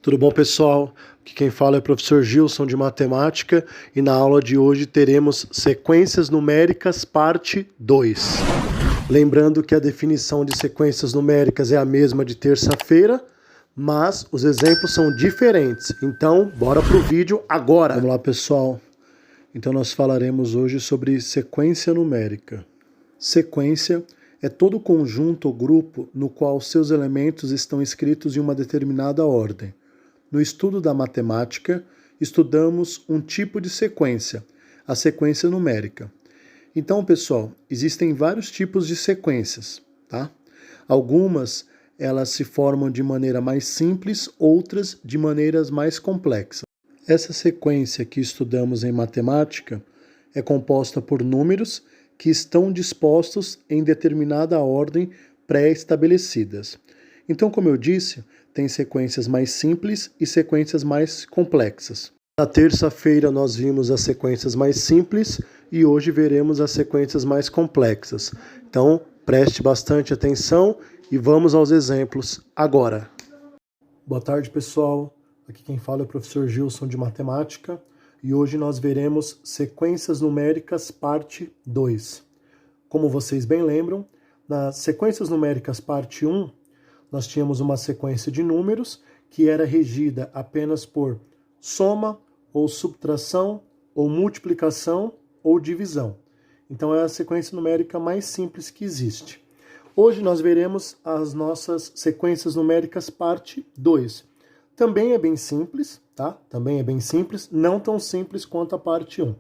Tudo bom, pessoal? Aqui quem fala é o professor Gilson de Matemática e na aula de hoje teremos sequências numéricas parte 2. Lembrando que a definição de sequências numéricas é a mesma de terça-feira, mas os exemplos são diferentes. Então, bora pro vídeo agora! Vamos lá, pessoal. Então nós falaremos hoje sobre sequência numérica. Sequência é todo conjunto ou grupo no qual seus elementos estão escritos em uma determinada ordem. No estudo da matemática, estudamos um tipo de sequência, a sequência numérica. Então, pessoal, existem vários tipos de sequências, tá? Algumas, elas se formam de maneira mais simples, outras de maneiras mais complexas. Essa sequência que estudamos em matemática é composta por números que estão dispostos em determinada ordem pré-estabelecidas. Então, como eu disse, tem sequências mais simples e sequências mais complexas. Na terça-feira nós vimos as sequências mais simples e hoje veremos as sequências mais complexas. Então, preste bastante atenção e vamos aos exemplos agora. Boa tarde, pessoal. Aqui quem fala é o professor Gilson de Matemática e hoje nós veremos sequências numéricas parte 2. Como vocês bem lembram, nas sequências numéricas parte 1, nós tínhamos uma sequência de números que era regida apenas por soma, ou subtração, ou multiplicação, ou divisão. Então é a sequência numérica mais simples que existe. Hoje nós veremos as nossas sequências numéricas parte 2. Também é bem simples, tá? Também é bem simples, não tão simples quanto a parte 1.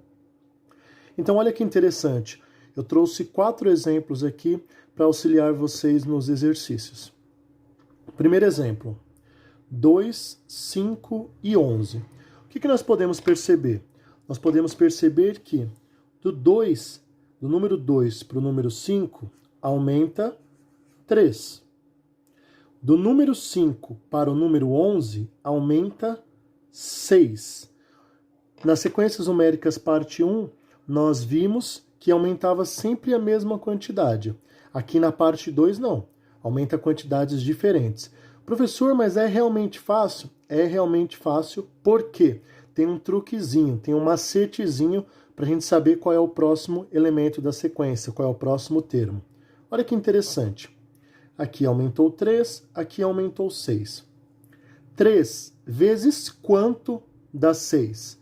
Então olha que interessante, eu trouxe 4 exemplos aqui para auxiliar vocês nos exercícios. Primeiro exemplo, 2, 5 e 11. O que nós podemos perceber? Nós podemos perceber que do número 2 para o número 5, aumenta 3. Do número 5 para o número 11, aumenta 6. Nas sequências numéricas parte 1, nós vimos que aumentava sempre a mesma quantidade. Aqui na parte 2, não. Aumenta quantidades diferentes. Professor, mas é realmente fácil? É realmente fácil porque tem um truquezinho, tem um macetezinho para a gente saber qual é o próximo elemento da sequência, qual é o próximo termo. Olha que interessante. Aqui aumentou 3, aqui aumentou 6. 3 vezes quanto dá 6?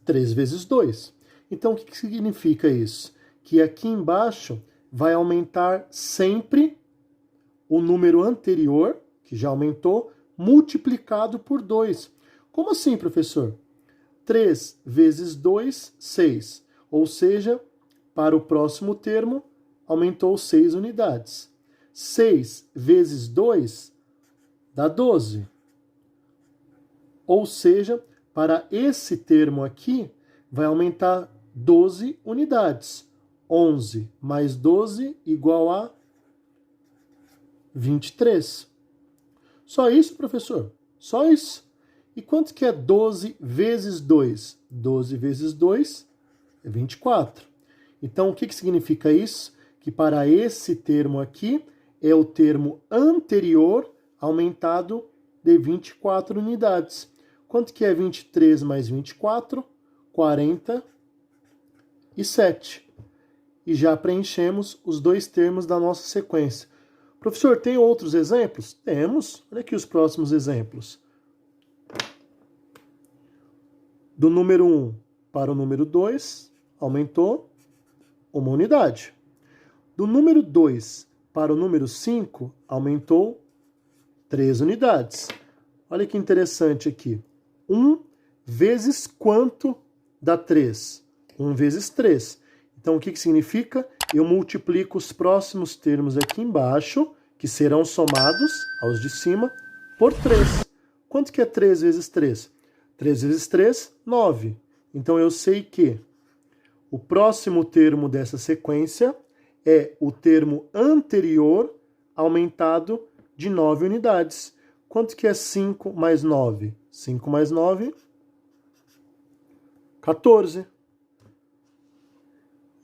3 vezes 2. Então, o que significa isso? Que aqui embaixo vai aumentar sempre o número anterior, que já aumentou, multiplicado por 2. Como assim, professor? 3 vezes 2, 6. Ou seja, para o próximo termo, aumentou 6 unidades. 6 vezes 2 dá 12. Ou seja, para esse termo aqui, vai aumentar 12 unidades. 11 mais 12 igual a 23. Só isso, professor? Só isso. E quanto que é 12 vezes 2? 12 vezes 2 é 24. Então, o que significa isso? Que para esse termo aqui, é o termo anterior aumentado de 24 unidades. Quanto que é 23 mais 24? 47. E já preenchemos os dois termos da nossa sequência. Professor, tem outros exemplos? Temos. Olha aqui os próximos exemplos. Do número 1 para o número 2, aumentou uma unidade. Do número 2 para o número 5, aumentou 3 unidades. Olha que interessante aqui. 1 vezes quanto dá 3? 1 vezes 3. Então, o que significa? Eu multiplico os próximos termos aqui embaixo, que serão somados aos de cima, por 3. Quanto que é 3 vezes 3? 3 vezes 3, 9. Então, eu sei que o próximo termo dessa sequência é o termo anterior aumentado de 9 unidades. Quanto que é 5 mais 9? 5 mais 9, 14.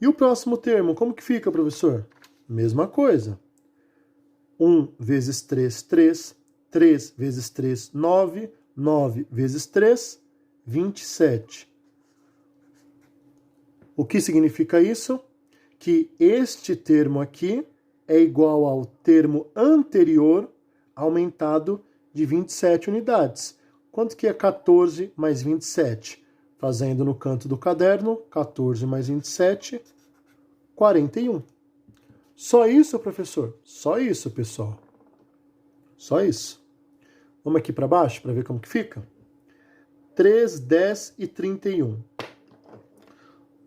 E o próximo termo, como que fica, professor? Mesma coisa. 1 vezes 3, 3. 3 vezes 3, 9. 9 vezes 3, 27. O que significa isso? Que este termo aqui é igual ao termo anterior aumentado de 27 unidades. Quanto que é 14 mais 27? Fazendo no canto do caderno, 14 mais 27, 41. Só isso, professor? Só isso, pessoal. Só isso. Vamos aqui para baixo para ver como que fica? 3, 10 e 31.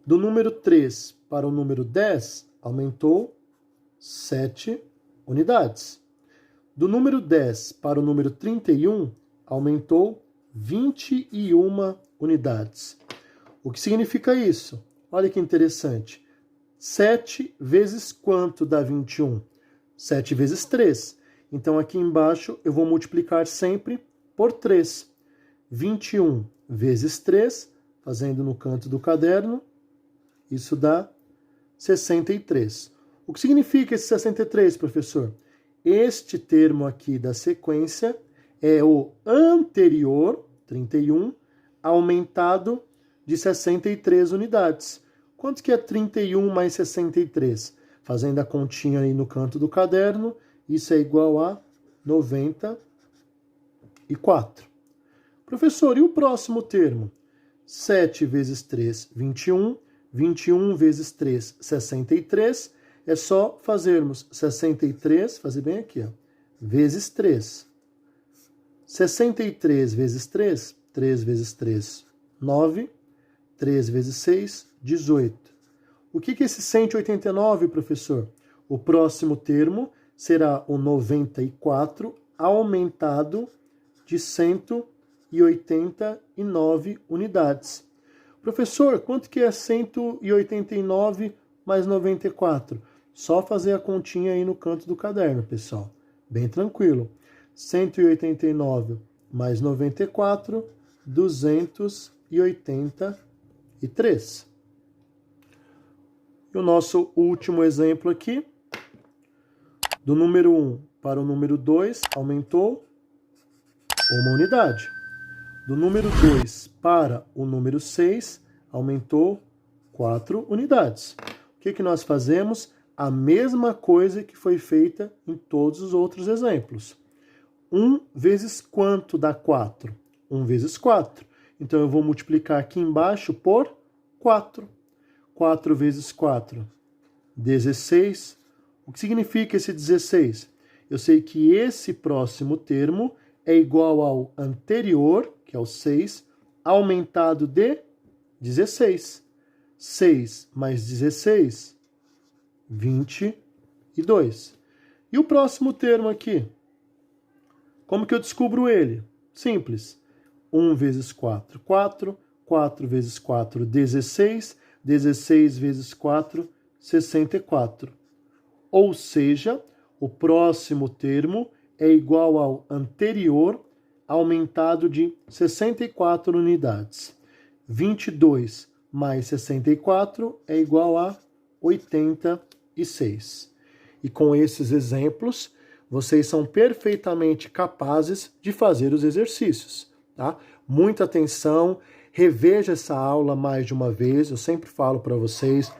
Do número 3 para o número 10, aumentou 7 unidades. Do número 10 para o número 31, aumentou 21 unidades. O que significa isso? Olha que interessante. 7 vezes quanto dá 21? 7 vezes 3. Então, aqui embaixo, eu vou multiplicar sempre por 3. 21 vezes 3, fazendo no canto do caderno, isso dá 63. O que significa esse 63, professor? Este termo aqui da sequência é o anterior, 31, aumentado de 63 unidades. Quanto que é 31 mais 63? Fazendo a continha aí no canto do caderno, isso é igual a 94. Professor, e o próximo termo? 7 vezes 3, 21. 21 vezes 3, 63. É só fazermos 63, fazer bem aqui, ó, vezes 3. 63 vezes 3, 3 vezes 3, 9. 3 vezes 6, 18. O que é esse 189, professor? O próximo termo será o 94 aumentado de 189 unidades. Professor, quanto que é 189 mais 94? Só fazer a continha aí no canto do caderno, pessoal. Bem tranquilo. 189 mais 94, 283. E o nosso último exemplo aqui, do número 1 para o número 2, aumentou uma unidade. Do número 2 para o número 6, aumentou 4 unidades. O que nós fazemos? A mesma coisa que foi feita em todos os outros exemplos. 1 vezes quanto dá 4? 1 vezes 4. Então, eu vou multiplicar aqui embaixo por 4. 4 vezes 4, 16. O que significa esse 16? Eu sei que esse próximo termo é igual ao anterior, que é o 6, aumentado de 16. 6 mais 16, 22. E o próximo termo aqui? Como que eu descubro ele? Simples. 1 vezes 4, 4. 4 vezes 4, 16. 16 vezes 4, 64. Ou seja, o próximo termo é igual ao anterior, aumentado de 64 unidades. 22 mais 64 é igual a 86. E com esses exemplos, vocês são perfeitamente capazes de fazer os exercícios, tá? Muita atenção, reveja essa aula mais de uma vez, eu sempre falo para vocês.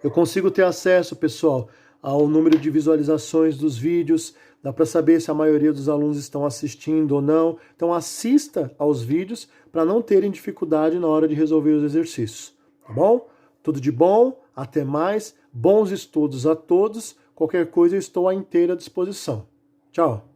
Eu consigo ter acesso, pessoal, ao número de visualizações dos vídeos, dá para saber se a maioria dos alunos estão assistindo ou não. Então assista aos vídeos para não terem dificuldade na hora de resolver os exercícios, tá bom? Tudo de bom, até mais, bons estudos a todos, qualquer coisa eu estou à inteira disposição. Tchau!